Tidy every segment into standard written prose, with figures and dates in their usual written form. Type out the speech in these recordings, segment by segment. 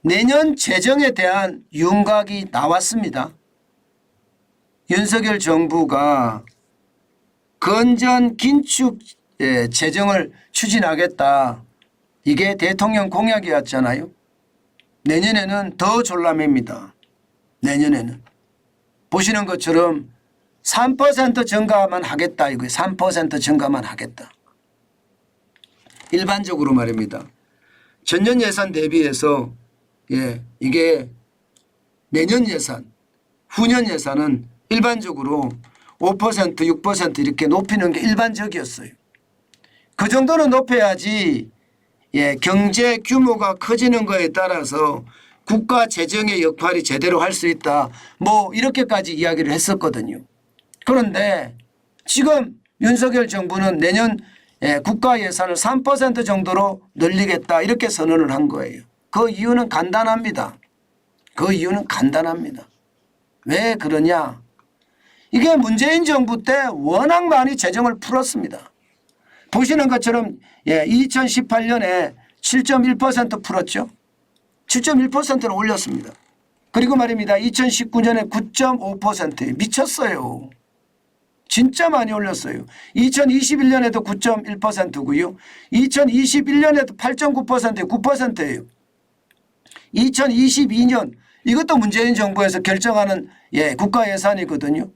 내년 재정에 대한 윤곽이 나왔습니다. 윤석열 정부가 건전 긴축 재정을 추진하겠다. 이게 대통령 공약이었잖아요. 내년에는 더 졸라맵니다. 내년에는. 보시는 것처럼 3% 증가만 하겠다. 이거예요. 3% 증가만 하겠다. 일반적으로 말입니다. 전년 예산 대비해서 이게 내년 예산, 후년 예산은 일반적으로 5%, 6% 이렇게 높이는 게 일반적이었어요. 그 정도는 높여야지 경제 규모가 커지는 거에 따라서 국가 재정의 역할이 제대로 할 수 있다. 뭐 이렇게까지 이야기를 했었거든요. 그런데 지금 윤석열 정부는 내년 국가 예산을 3% 정도로 늘리겠다 이렇게 선언을 한 거예요. 그 이유는 간단합니다. 그 이유는 간단합니다. 왜 그러냐. 이게 문재인 정부 때 워낙 많이 재정을 풀었습니다. 보시는 것처럼 2018년에 7.1% 풀었죠. 7.1%는 올렸습니다. 그리고 말입니다. 2019년에 9.5% 미쳤어요. 진짜 많이 올렸어요. 2021년에도 9.1%고요. 2021년에도 8.9%예요. 9%예요. 2022년 이것도 문재인 정부에서 결정하는 국가 예산이거든요.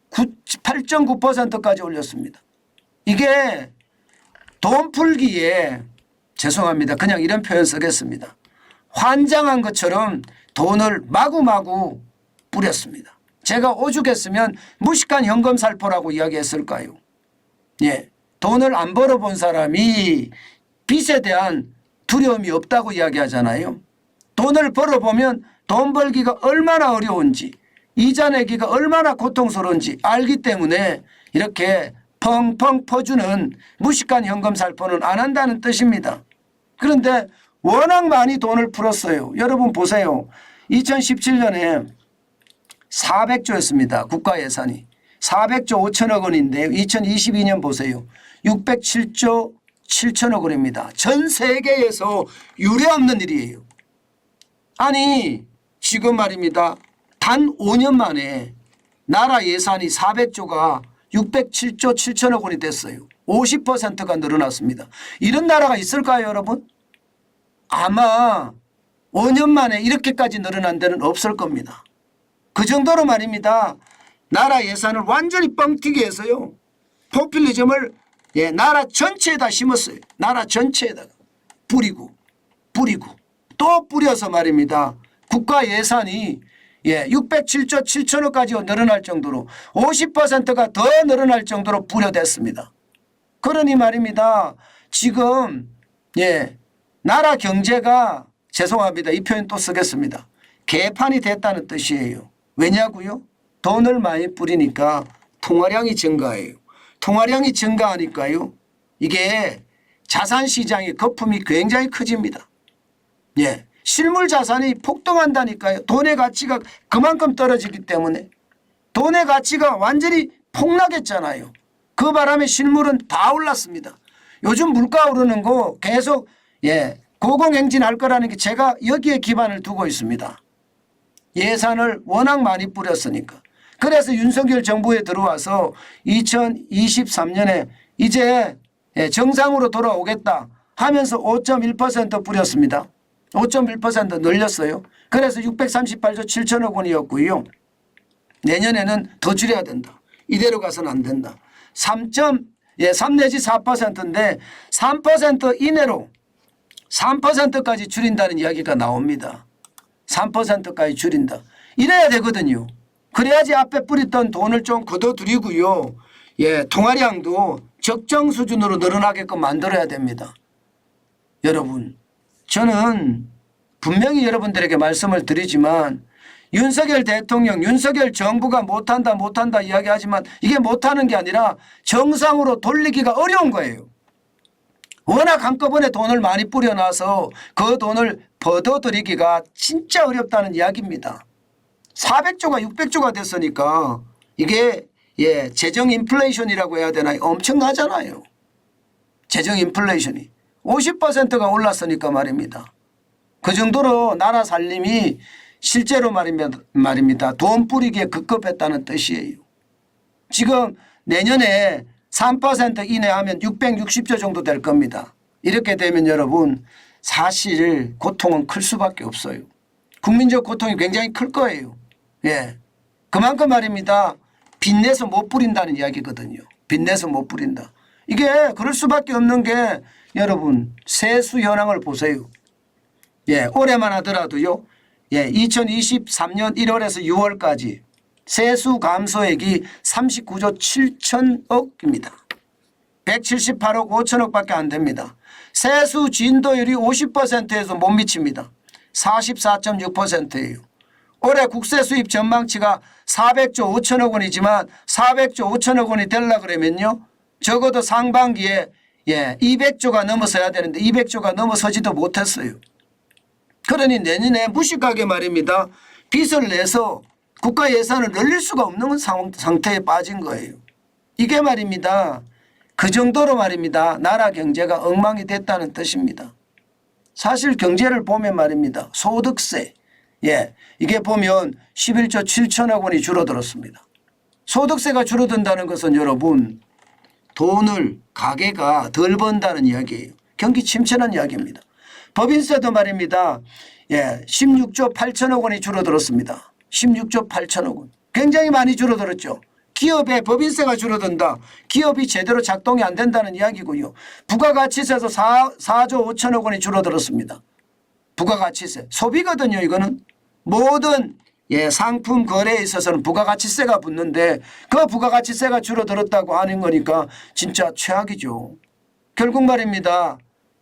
8.9%까지 올렸습니다. 이게 돈 풀기에 죄송합니다. 그냥 이런 표현 쓰겠습니다. 환장한 것처럼 돈을 마구마구 뿌렸습니다. 제가 오죽했으면 무식한 현금 살포라고 이야기했을까요? 돈을 안 벌어본 사람이 빚에 대한 두려움이 없다고 이야기하잖아요. 돈을 벌어보면 돈 벌기가 얼마나 어려운지 이자 내기가 얼마나 고통스러운지 알기 때문에 이렇게 펑펑 퍼주는 무식한 현금 살포는 안 한다는 뜻입니다. 그런데 워낙 많이 돈을 풀었어요. 여러분 보세요. 2017년에 400조였습니다. 국가 예산이. 400조 5천억 원인데요. 2022년 보세요. 607조 7천억 원입니다. 전 세계에서 유례없는 일이에요. 아니 지금 말입니다. 단 5년 만에 나라 예산이 400조가 607조 7천억 원이 됐어요. 50%가 늘어났습니다. 이런 나라가 있을까요, 여러분? 아마 5년 만에 이렇게까지 늘어난 데는 없을 겁니다. 그 정도로 말입니다. 나라 예산을 완전히 뻥튀기 해서요. 포퓰리즘을 나라 전체에다 심었어요. 나라 전체에다가 뿌리고 또 뿌려서 말입니다. 국가 예산이 607조 7천억까지 늘어날 정도로 50%가 더 늘어날 정도로 뿌려댔습니다. 그러니 말입니다. 지금 나라 경제가 죄송합니다. 이 표현 또 쓰겠습니다. 개판이 됐다는 뜻이에요. 왜냐고요? 돈을 많이 뿌리니까 통화량이 증가해요. 통화량이 증가하니까요. 이게 자산시장의 거품이 굉장히 커집니다. 실물 자산이 폭등한다니까요. 돈의 가치가 그만큼 떨어지기 때문에 돈의 가치가 완전히 폭락했잖아요. 그 바람에 실물은 다 올랐습니다. 요즘 물가 오르는 거 계속 고공행진할 거라는 게 제가 여기에 기반을 두고 있습니다. 예산을 워낙 많이 뿌렸으니까. 그래서 윤석열 정부에 들어와서 2023년에 이제 정상으로 돌아오겠다 하면서 5.1% 뿌렸습니다. 5.1% 늘렸어요. 그래서 638조 7천억 원이었고요. 내년에는 더 줄여야 된다. 이대로 가서는 안 된다. 3 내지 4%인데 3% 이내로 3%까지 줄인다는 이야기가 나옵니다. 3%까지 줄인다. 이래야 되거든요. 그래야지 앞에 뿌렸던 돈을 좀 걷어들이고요. 통화량도 적정 수준으로 늘어나게끔 만들어야 됩니다. 여러분 저는 분명히 여러분들에게 말씀을 드리지만 윤석열 대통령 윤석열 정부가 못한다 이야기하지만 이게 못하는 게 아니라 정상으로 돌리기가 어려운 거예요. 워낙 한꺼번에 돈을 많이 뿌려놔서 그 돈을 걷어들이기가 진짜 어렵다는 이야기입니다. 400조가 600조가 됐으니까 이게 재정 인플레이션이라고 해야 되나요? 엄청나잖아요. 재정 인플레이션이 50%가 올랐으니까 말입니다. 그 정도로 나라 살림이 실제로 말입니다. 돈 뿌리기에 급급했다는 뜻이에요. 지금 내년에 3% 이내하면 660조 정도 될 겁니다. 이렇게 되면 여러분 사실 고통은 클 수밖에 없어요. 국민적 고통이 굉장히 클 거예요. 예, 그만큼 말입니다. 빚내서 못 뿌린다는 이야기거든요. 빚내서 못 뿌린다. 이게 그럴 수밖에 없는 게 여러분 세수 현황을 보세요. 예, 올해만 하더라도요. 예, 2023년 1월에서 6월까지 세수 감소액이 39조 7천억입니다. 178억 5천억밖에 안 됩니다. 세수 진도율이 50%에서 못 미칩니다. 44.6%예요. 올해 국세 수입 전망치가 400조 5천억 원이지만 400조 5천억 원이 되려 그러면요. 적어도 상반기에 200조가 넘어서야 되는데 200조가 넘어서지도 못했어요. 그러니 내년에 무식하게 말입니다. 빚을 내서 국가 예산을 늘릴 수가 없는 상태에 빠진 거예요. 이게 말입니다. 그 정도로 말입니다. 나라 경제가 엉망이 됐다는 뜻입니다. 사실 경제를 보면 말입니다. 소득세. 예, 이게 보면 11조 7천억 원이 줄어들었습니다. 소득세가 줄어든다는 것은 여러분 돈을 가게가 덜 번다는 이야기예요. 경기 침체는 이야기입니다. 법인세도 말입니다. 예, 16조 8천억 원이 줄어들었습니다. 16조 8천억 원. 굉장히 많이 줄어들었죠. 기업의 법인세가 줄어든다. 기업이 제대로 작동이 안 된다는 이야기고요. 부가가치세에서 4조 5천억 원이 줄어들었습니다. 부가가치세. 소비거든요. 이거는. 모든 상품 거래에 있어서는 부가가치세가 붙는데 그 부가가치세가 줄어들었다고 하는 거니까 진짜 최악이죠. 결국 말입니다.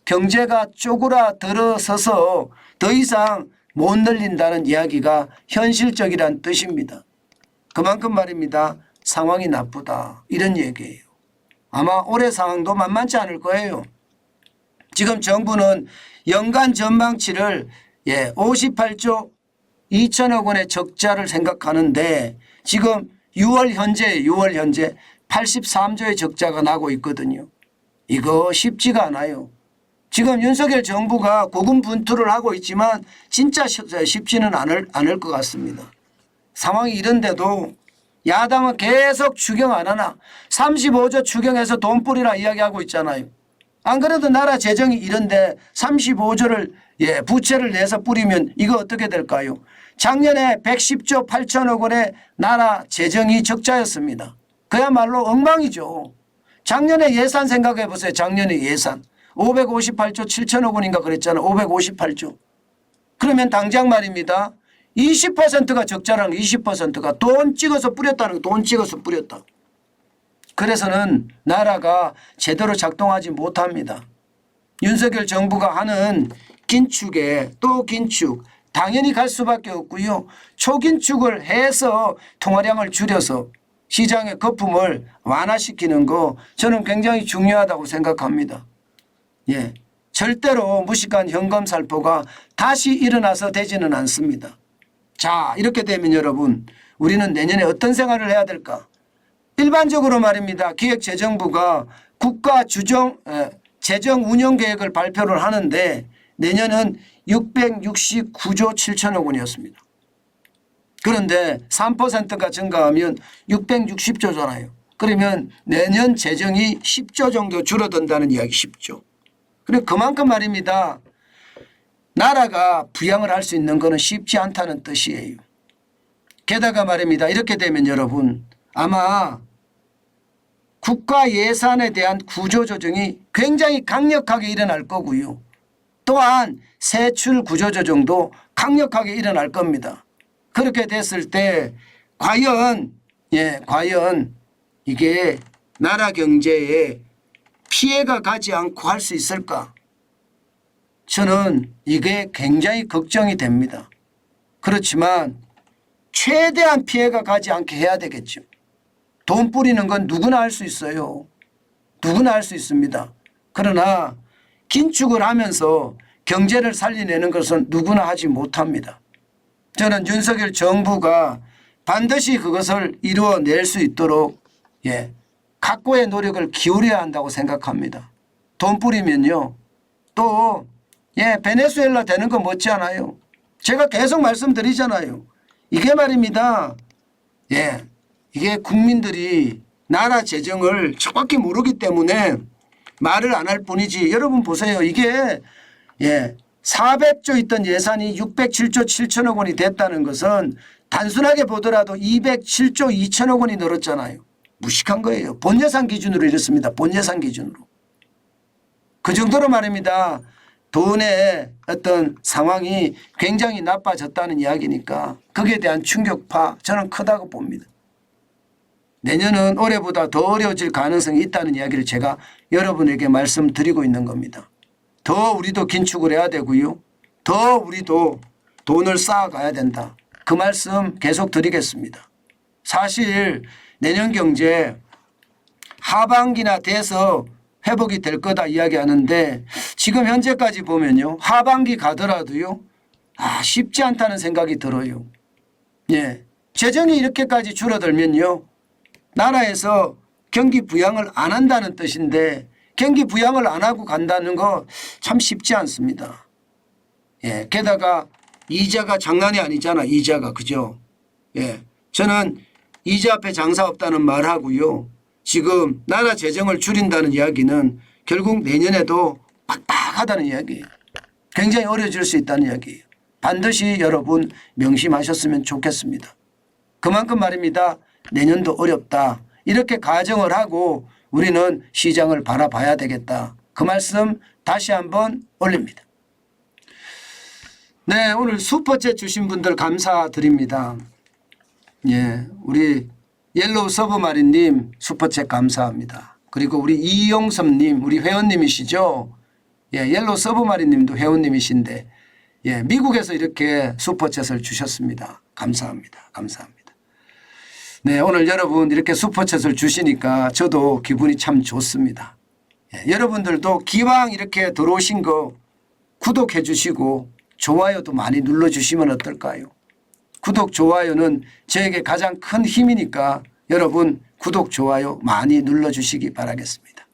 경제가 쪼그라들어서서 더 이상 못 늘린다는 이야기가 현실적이란 뜻입니다. 그만큼 말입니다. 상황이 나쁘다 이런 얘기예요. 아마 올해 상황도 만만치 않을 거예요. 지금 정부는 연간 전망치를 58조 2천억 원의 적자를 생각하는데 지금 6월 현재 83조의 적자가 나고 있거든요. 이거 쉽지가 않아요. 지금 윤석열 정부가 고군분투를 하고 있지만 진짜 쉽지는 않을 것 같습니다. 상황이 이런데도 야당은 계속 추경 안 하나 35조 추경해서 돈 뿌리라 이야기하고 있잖아요. 안 그래도 나라 재정이 이런데 35조를 부채를 내서 뿌리면 이거 어떻게 될까요? 작년에 110조 8천억 원의 나라 재정이 적자였습니다. 그야말로 엉망이죠. 작년에 예산 생각해 보세요. 작년에 예산 558조 7천억 원인가 그랬잖아요. 558조. 그러면 당장 말입니다. 20%가 적자라는 20%가 돈 찍어서 뿌렸다는 거. 돈 찍어서 뿌렸다. 그래서는 나라가 제대로 작동하지 못합니다. 윤석열 정부가 하는 긴축에 또 긴축 당연히 갈 수밖에 없고요. 초긴축을 해서 통화량을 줄여서 시장의 거품을 완화시키는 거 저는 굉장히 중요하다고 생각합니다. 예, 절대로 무식한 현금 살포가 다시 일어나서 되지는 않습니다. 자, 이렇게 되면 여러분 우리는 내년에 어떤 생활을 해야 될까? 일반적으로 말입니다. 기획재정부가 국가 재정 운영 계획을 발표를 하는데 내년은 669조 7천억 원이었습니다. 그런데 3%가 증가하면 660조잖아요. 그러면 내년 재정이 10조 정도 줄어든다는 이야기 10조. 그리고 그만큼 말입니다. 나라가 부양을 할 수 있는 것은 쉽지 않다는 뜻이에요. 게다가 말입니다. 이렇게 되면 여러분 아마 국가 예산에 대한 구조조정이 굉장히 강력하게 일어날 거고요. 또한 세출 구조조정도 강력하게 일어날 겁니다. 그렇게 됐을 때 과연 이게 나라 경제에 피해가 가지 않고 할 수 있을까? 저는 이게 굉장히 걱정이 됩니다. 그렇지만 최대한 피해가 가지 않게 해야 되겠죠. 돈 뿌리는 건 누구나 할 수 있어요. 누구나 할 수 있습니다. 그러나 긴축을 하면서 경제를 살려내는 것은 누구나 하지 못합니다. 저는 윤석열 정부가 반드시 그것을 이루어낼 수 있도록 각고의 노력을 기울여야 한다고 생각합니다. 돈 뿌리면요. 또 예, 베네수엘라 되는 거 못지 않아요. 제가 계속 말씀드리잖아요. 이게 말입니다. 예, 이게 국민들이 나라 재정을 정확히 모르기 때문에 말을 안 할 뿐이지. 여러분 보세요. 이게 예, 400조 있던 예산이 607조 7천억 원이 됐다는 것은 단순하게 보더라도 207조 2천억 원이 늘었잖아요. 무식한 거예요. 본 예산 기준으로 이렇습니다. 본 예산 기준으로. 그 정도로 말입니다. 돈의 어떤 상황이 굉장히 나빠졌다는 이야기니까 거기에 대한 충격파 저는 크다고 봅니다. 내년은 올해보다 더 어려워질 가능성이 있다는 이야기를 제가 여러분에게 말씀드리고 있는 겁니다. 더 우리도 긴축을 해야 되고요. 더 우리도 돈을 쌓아가야 된다. 그 말씀 계속 드리겠습니다. 사실 내년 경제 하반기나 돼서 회복이 될 거다 이야기하는데 지금 현재까지 보면요. 하반기 가더라도요. 쉽지 않다는 생각이 들어요. 예, 재정이 이렇게까지 줄어들면요. 나라에서 경기 부양을 안 한다는 뜻인데 경기 부양을 안 하고 간다는 거 참 쉽지 않습니다. 예, 게다가 이자가 장난이 아니잖아. 이자가. 그죠? 예, 저는 이자 앞에 장사 없다는 말하고요. 지금 나라 재정을 줄인다는 이야기는 결국 내년에도 빡빡하다는 이야기예요. 굉장히 어려워질 수 있다는 이야기예요. 반드시 여러분 명심하셨으면 좋겠습니다. 그만큼 말입니다. 내년도 어렵다. 이렇게 가정을 하고 우리는 시장을 바라봐야 되겠다. 그 말씀 다시 한번 올립니다. 네, 오늘 슈퍼챗 주신 분들 감사드립니다. 예, 우리 옐로우 서브마린님 슈퍼챗 감사합니다. 그리고 우리 이용섭님 우리 회원님이시죠. 예, 옐로우 서브마린님도 회원님이신데 예, 미국에서 이렇게 슈퍼챗을 주셨습니다. 감사합니다. 감사합니다. 네, 오늘 여러분 이렇게 슈퍼챗을 주시니까 저도 기분이 참 좋습니다. 예, 여러분들도 기왕 이렇게 들어오신 거 구독해 주시고 좋아요도 많이 눌러주시면 어떨까요? 구독, 좋아요는 저에게 가장 큰 힘이니까 여러분 구독, 좋아요 많이 눌러주시기 바라겠습니다.